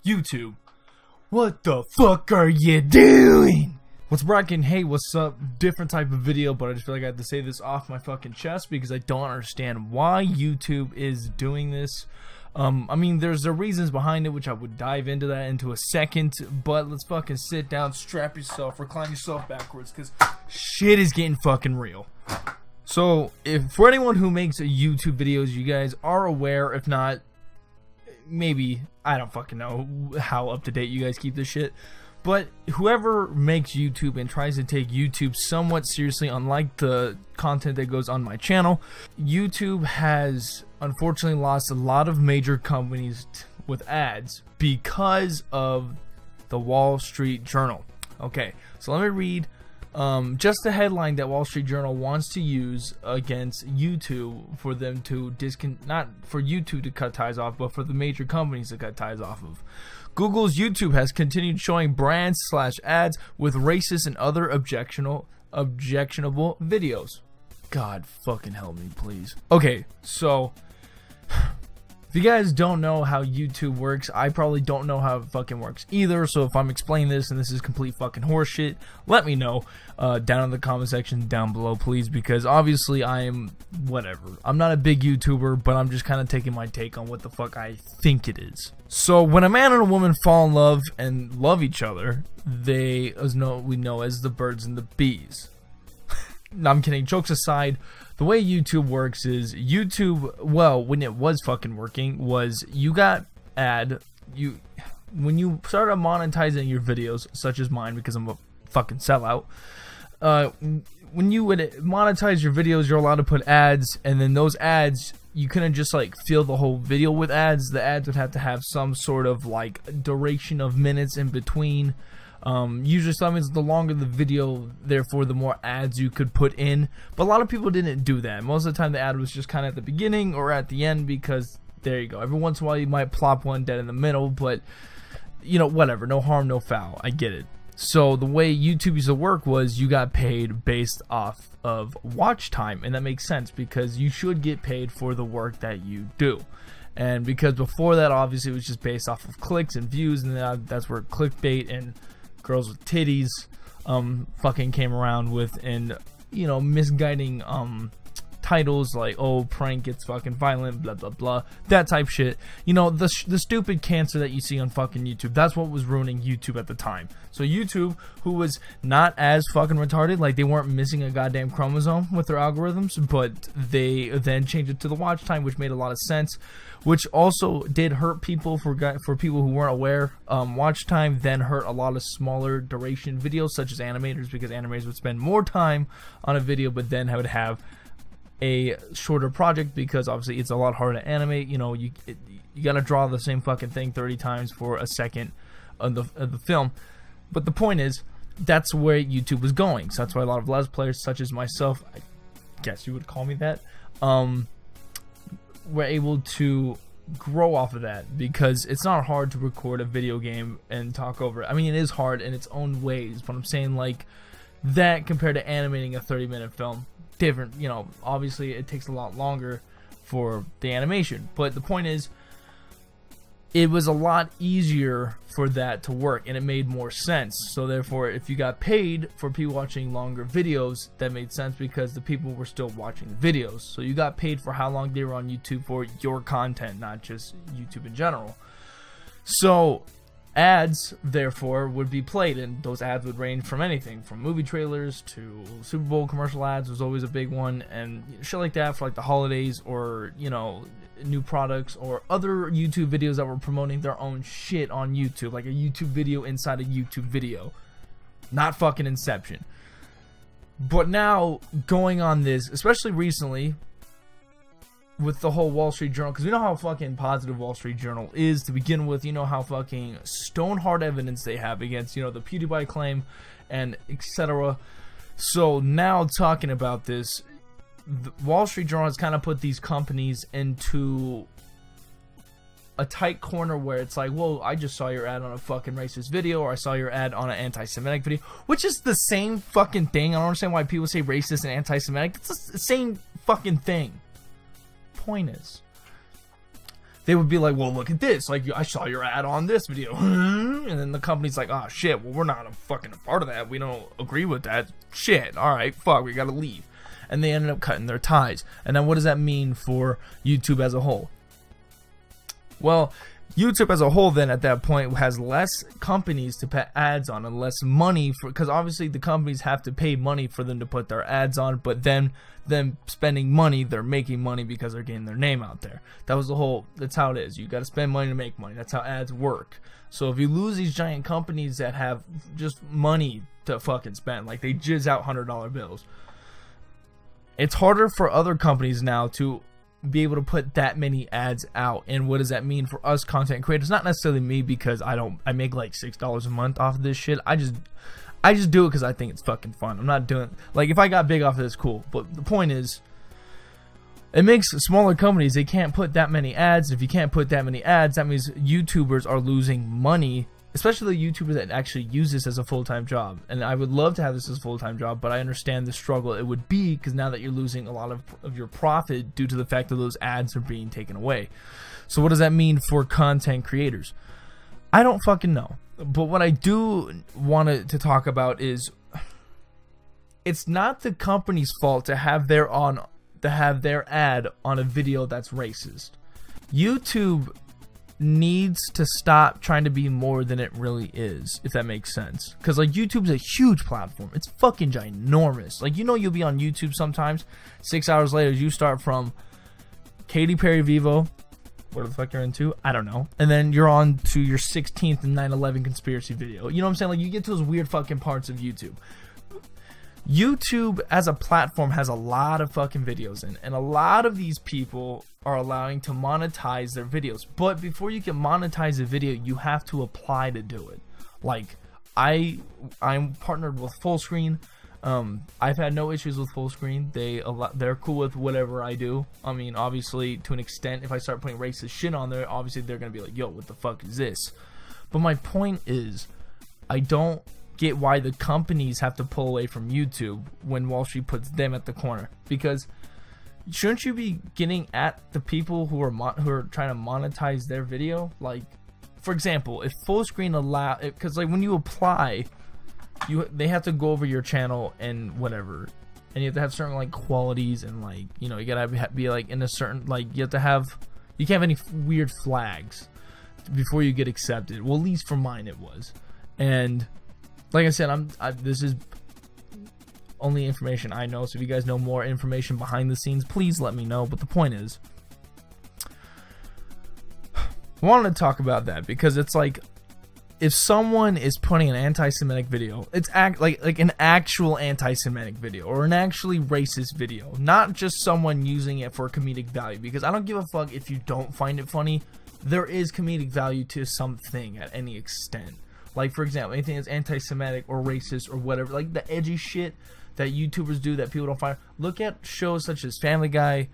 YouTube, what the fuck are you doing? What's bracking? Hey, what's up? Different type of video, but I just feel like I have to say this off my fucking chest because I don't understand why YouTube is doing this. I mean, there's the reasons behind it, which I would dive into that into a second, but let's fucking sit down, strap yourself, recline yourself backwards, because shit is getting fucking real. So, if for anyone who makes YouTube videos, you guys are aware, if not, maybe, I don't fucking know how up to date you guys keep this shit, but whoever makes YouTube and tries to take YouTube somewhat seriously, unlike the content that goes on my channel, YouTube has unfortunately lost a lot of major companies with ads because of the Wall Street Journal. Okay, so let me read just the headline that Wall Street Journal wants to use against YouTube for them to not for YouTube to cut ties off, but for the major companies to cut ties off of. Google's YouTube has continued showing brands/ads with racist and other objectionable videos. God fucking help me, please. Okay, so if you guys don't know how YouTube works, I probably don't know how it fucking works either. So if I'm explaining this and this is complete fucking horseshit, let me know down in the comment section down below, please, because obviously I am whatever. I'm not a big YouTuber, but I'm just kind of taking my take on what the fuck I think it is. So when a man and a woman fall in love and love each other, we know as the birds and the bees. No, I'm kidding. Jokes aside, the way YouTube works is YouTube, well, when it was fucking working, was you got when you started monetizing your videos, such as mine, because I'm a fucking sellout, when you would monetize your videos, you're allowed to put ads, and then those ads, you couldn't just like fill the whole video with ads. The ads would have to have some sort of like duration of minutes in between. Usually that means the longer the video, therefore the more ads you could put in, but a lot of people didn't do that. Most of the time the ad was just kind of at the beginning or at the end, because there you go, every once in a while you might plop one dead in the middle, but you know, whatever, no harm no foul, I get it. So the way YouTube used to work was you got paid based off of watch time, and that makes sense because you should get paid for the work that you do. And because before that, obviously it was just based off of clicks and views, and that's where clickbait and girls with titties fucking came around with, and you know, misguiding titles like, oh, prank gets fucking violent, blah blah blah, that type shit. You know, the stupid cancer that you see on fucking YouTube, that's what was ruining YouTube at the time. So YouTube, who was not as fucking retarded, like they weren't missing a goddamn chromosome with their algorithms, but they then changed it to the watch time, which made a lot of sense, which also did hurt people for people who weren't aware. Watch time then hurt a lot of smaller duration videos, such as animators, because animators would spend more time on a video, but then would have a shorter project, because obviously it's a lot harder to animate. You know, you gotta draw the same fucking thing 30 times for a second of the film. But the point is, that's where YouTube was going. So that's why a lot of Let's Players, such as myself, I guess you would call me that, were able to grow off of that, because it's not hard to record a video game and talk over it. I mean, it is hard in its own ways, but I'm saying like that compared to animating a 30-minute film, different. You know, obviously it takes a lot longer for the animation, but the point is, it was a lot easier for that to work, and it made more sense. So therefore, if you got paid for people watching longer videos, that made sense because the people were still watching the videos. So you got paid for how long they were on YouTube for your content, not just YouTube in general. So ads, therefore, would be played, and those ads would range from anything from movie trailers to Super Bowl commercial ads was always a big one, and shit like that for like the holidays, or you know, new products, or other YouTube videos that were promoting their own shit on YouTube, like a YouTube video inside a YouTube video, not fucking Inception. But now, going on this, especially recently with the whole Wall Street Journal, because we know how fucking positive Wall Street Journal is to begin with. You know how fucking stone hard evidence they have against, you know, the PewDiePie claim and etc. So now talking about this, the Wall Street Journal has kind of put these companies into a tight corner where it's like, well, I just saw your ad on a fucking racist video, or I saw your ad on an anti-Semitic video, which is the same fucking thing. I don't understand why people say racist and anti-Semitic. It's the same fucking thing. Point is, they would be like, well, look at this, like, I saw your ad on this video, and then the company's like, oh shit, well, we're not a part of that, we don't agree with that shit, alright, fuck, we gotta leave. And they ended up cutting their ties. And then what does that mean for YouTube as a whole? Well, YouTube as a whole then at that point has less companies to put ads on and less money for, because obviously the companies have to pay money for them to put their ads on, but then them spending money, they're making money because they're getting their name out there. That's how it is. You got to spend money to make money. That's how ads work. So if you lose these giant companies that have just money to fucking spend, like they jizz out $100 bills, it's harder for other companies now to be able to put that many ads out. And what does that mean for us content creators? Not necessarily me, because I make like $6 a month off of this shit. I just do it because I think it's fucking fun. I'm not doing, like, if I got big off of this, cool, but the point is, it makes smaller companies, they can't put that many ads. If you can't put that many ads, that means YouTubers are losing money, especially the YouTubers that actually use this as a full-time job. And I would love to have this as a full-time job, but I understand the struggle it would be, because now that you're losing a lot of your profit due to the fact that those ads are being taken away. So what does that mean for content creators? I don't fucking know. But what I do want to talk about is, it's not the company's fault to have their ad on a video that's racist. YouTube needs to stop trying to be more than it really is, if that makes sense. Because like, YouTube's a huge platform. It's fucking ginormous. Like, you know, you'll be on YouTube sometimes, 6 hours later you start from Katy Perry Vivo, what the fuck you're into, I don't know, and then you're on to your 16th and 9/11 conspiracy video. You know what I'm saying? Like, you get to those weird fucking parts of YouTube. YouTube as a platform has a lot of fucking videos in, and a lot of these people are allowing to monetize their videos. But before you can monetize a video, you have to apply to do it. Like, I'm partnered with Fullscreen. I've had no issues with Fullscreen. They're cool with whatever I do. I mean, obviously, to an extent, if I start putting racist shit on there, obviously they're gonna be like, yo, what the fuck is this? But my point is, I don't get why the companies have to pull away from YouTube when Wall Street puts them at the corner. Because shouldn't you be getting at the people who are trying to monetize their video? Like, for example, if Fullscreen allow, because like when you apply, they have to go over your channel and whatever, and you have to have certain like qualities, and like, you know, you gotta be like in a certain, like, you can't have any weird flags before you get accepted. Well, at least for mine it was. And like I said, this is only information I know, so if you guys know more information behind the scenes, please let me know. But the point is, I wanted to talk about that because it's like, if someone is putting an anti-Semitic video, it's like an actual anti-Semitic video or an actually racist video, not just someone using it for comedic value, because I don't give a fuck if you don't find it funny. There is comedic value to something at any extent. Like, for example, anything that's anti-Semitic or racist or whatever, like the edgy shit that YouTubers do that people don't find. Look at shows such as Family Guy,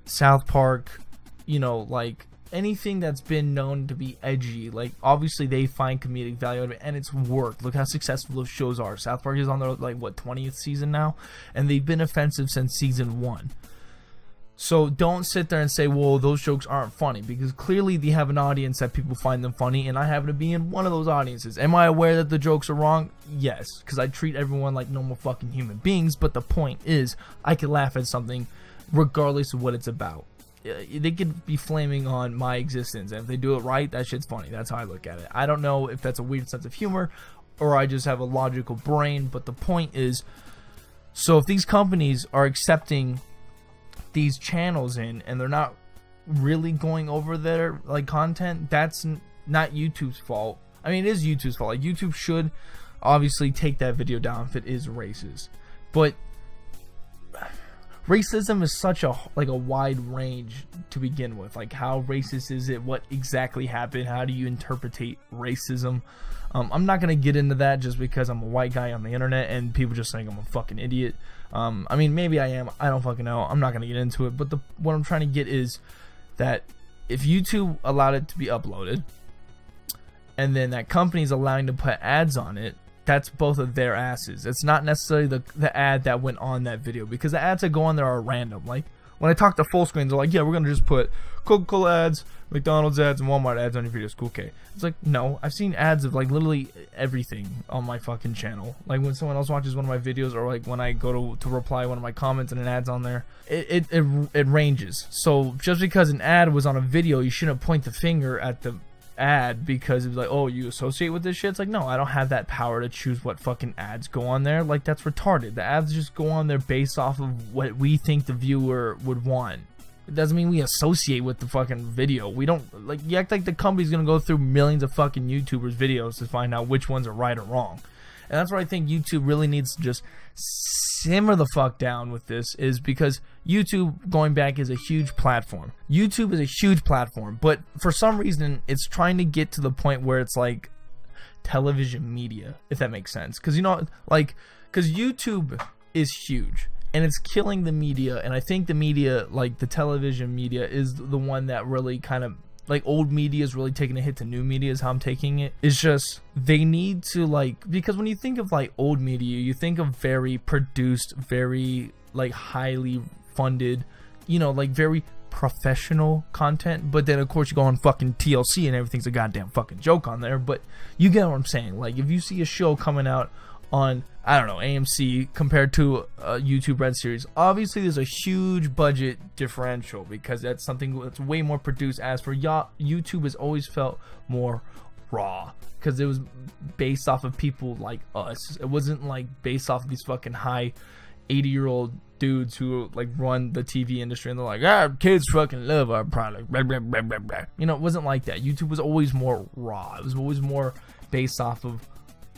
South Park, you know, like anything that's been known to be edgy. Like, obviously they find comedic value out of it, and it's worked. Look how successful those shows are. South Park is on their, like, what, 20th season now, and they've been offensive since season 1. So don't sit there and say, well, those jokes aren't funny, because clearly they have an audience that people find them funny, and I happen to be in one of those audiences. Am I aware that the jokes are wrong? Yes, because I treat everyone like normal fucking human beings, but the point is, I can laugh at something regardless of what it's about. They could be flaming on my existence, and if they do it right, that shit's funny. That's how I look at it. I don't know if that's a weird sense of humor, or I just have a logical brain, but the point is, so if these companies are accepting these channels in, and they're not really going over their, like, content, that's not YouTube's fault. I mean, it is YouTube's fault. Like, YouTube should obviously take that video down if it is racist, but racism is such a wide range to begin with. Like, how racist is it? What exactly happened? How do you interpretate racism? I'm not gonna get into that just because I'm a white guy on the internet and people just think I'm a fucking idiot. I mean, maybe I am. I don't fucking know. I'm not gonna get into it. But what I'm trying to get is that if YouTube allowed it to be uploaded, and then that company's allowing to put ads on it, that's both of their asses. It's not necessarily the ad that went on that video, because the ads that go on there are random. Like, When I talk to full screens, they're like, yeah, we're gonna just put Coca-Cola ads, McDonald's ads, and Walmart ads on your videos. Cool, okay. It's like, no, I've seen ads of like literally everything on my fucking channel. Like when someone else watches one of my videos, or like when I go to reply one of my comments and an ad's on there, it ranges. So just because an ad was on a video, you shouldn't point the finger at the ad because it's like, oh, you associate with this shit. It's like, no, I don't have that power to choose what fucking ads go on there. Like, that's retarded. The ads just go on there based off of what we think the viewer would want. It doesn't mean we associate with the fucking video. We don't, like, you act like the company's gonna go through millions of fucking YouTubers videos to find out which ones are right or wrong. And that's where I think YouTube really needs to just simmer the fuck down with this, is because YouTube, going back, is a huge platform. YouTube is a huge platform, but for some reason it's trying to get to the point where it's like television media, if that makes sense. Because, you know, like, because YouTube is huge and it's killing the media, and I think the media, like the television media, is the one that really kind of, like, old media is really taking a hit to new media, is how I'm taking it. It's just, they need to, like, because when you think of like old media, you think of very produced, very like highly funded, you know, like very professional content. But then of course you go on fucking TLC and everything's a goddamn fucking joke on there. But you get what I'm saying. Like, if you see a show coming out on, I don't know, AMC compared to a YouTube Red series, obviously there's a huge budget differential, because that's something that's way more produced. As for YouTube, has always felt more raw because it was based off of people like us. It wasn't like based off of these fucking high 80-year-old dudes who like run the TV industry and they're like, ah, kids fucking love our product, blah, blah, blah, blah, blah. You know, it wasn't like that. YouTube was always more raw. It was always more based off of,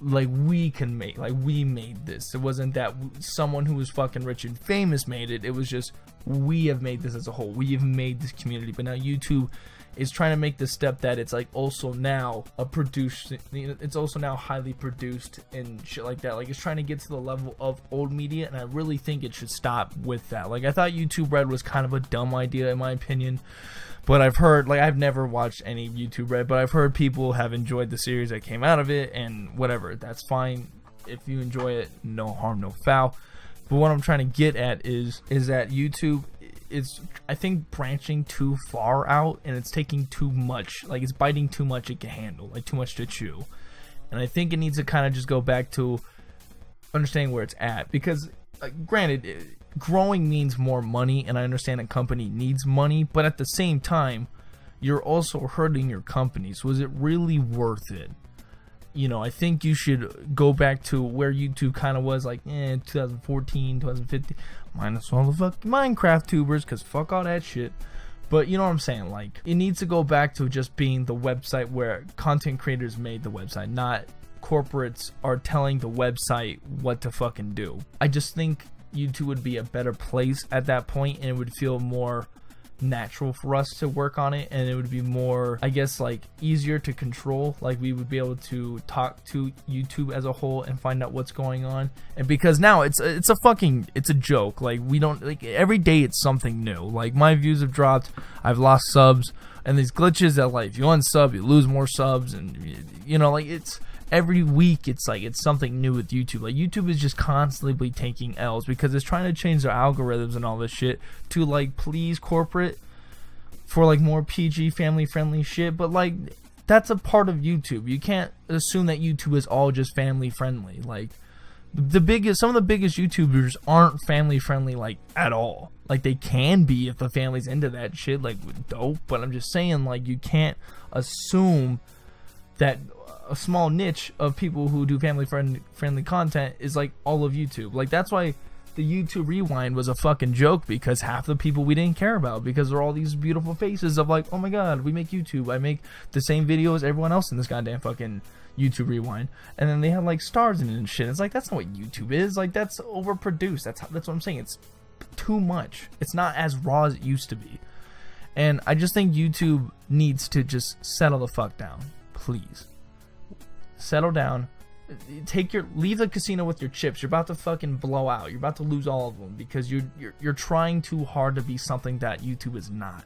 like, we can make, like, we made this. It wasn't that someone who was fucking rich and famous made it. It was just, we have made this as a whole. We have made this community. But now YouTube is trying to make the step that it's like also now a produced, it's also now highly produced and shit like that. Like, it's trying to get to the level of old media, and I really think it should stop with that. Like, I thought YouTube Red was kind of a dumb idea in my opinion. But I've heard, like, I've never watched any YouTube Red, but I've heard people have enjoyed the series that came out of it, and whatever, that's fine. If you enjoy it, no harm, no foul. But what I'm trying to get at is that YouTube is, I think, branching too far out, and it's taking too much. Like, it's biting too much it can handle, like too much to chew. And I think it needs to kind of just go back to understanding where it's at, because granted, growing means more money, and I understand a company needs money, but at the same time, you're also hurting your company. So is it really worth it? You know, I think you should go back to where YouTube kind of was, like, 2014, 2015, minus all the fucking Minecraft tubers, because fuck all that shit. But you know what I'm saying? Like, it needs to go back to just being the website where content creators made the website, not corporates are telling the website what to fucking do. I just think YouTube would be a better place at that point, and it would feel more natural for us to work on it, and it would be more, I guess, like, easier to control. Like, we would be able to talk to YouTube as a whole and find out what's going on. And because now it's a joke. Like, we don't, like, every day it's something new. Like, my views have dropped, I've lost subs, and these glitches that, like, if you unsub, you lose more subs, and, you know, like, it's every week it's like it's something new with YouTube. Like, YouTube is just constantly taking L's because it's trying to change their algorithms and all this shit to, like, please corporate for, like, more PG family friendly shit. But, like, that's a part of YouTube. You can't assume that YouTube is all just family friendly. Like, some of the biggest YouTubers aren't family friendly, like, at all. Like, they can be if the family's into that shit, like, dope. But I'm just saying, like, you can't assume that a small niche of people who do family friendly content is like all of YouTube. Like, that's why the YouTube Rewind was a fucking joke, because half the people we didn't care about, because they're all these beautiful faces of like, oh my god, we make YouTube, I make the same video as everyone else in this goddamn fucking YouTube Rewind, and then they have like stars in it and shit. It's like, that's not what YouTube is. Like, that's overproduced. That's what I'm saying. It's too much. It's not as raw as it used to be. And I just think YouTube needs to just settle the fuck down, please. Settle down. Leave the casino with your chips. You're about to fucking blow out. You're about to lose all of them because you're trying too hard to be something that YouTube is not.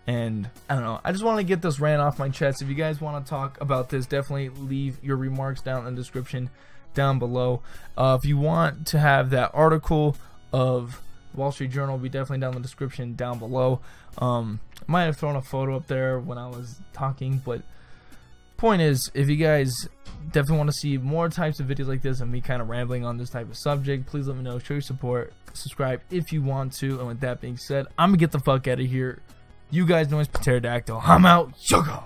And I don't know, I just want to get this rant off my chest. If you guys want to talk about this, definitely leave your remarks down in the description down below. If you want to have that article of Wall Street Journal will be definitely down in the description down below. I might have thrown a photo up there when I was talking, but point is, if you guys definitely want to see more types of videos like this and me kind of rambling on this type of subject, please let me know, show your support, subscribe if you want to. And with that being said, I'm gonna get the fuck out of here. You guys know it's Pterodactyl. I'm out. Sugar.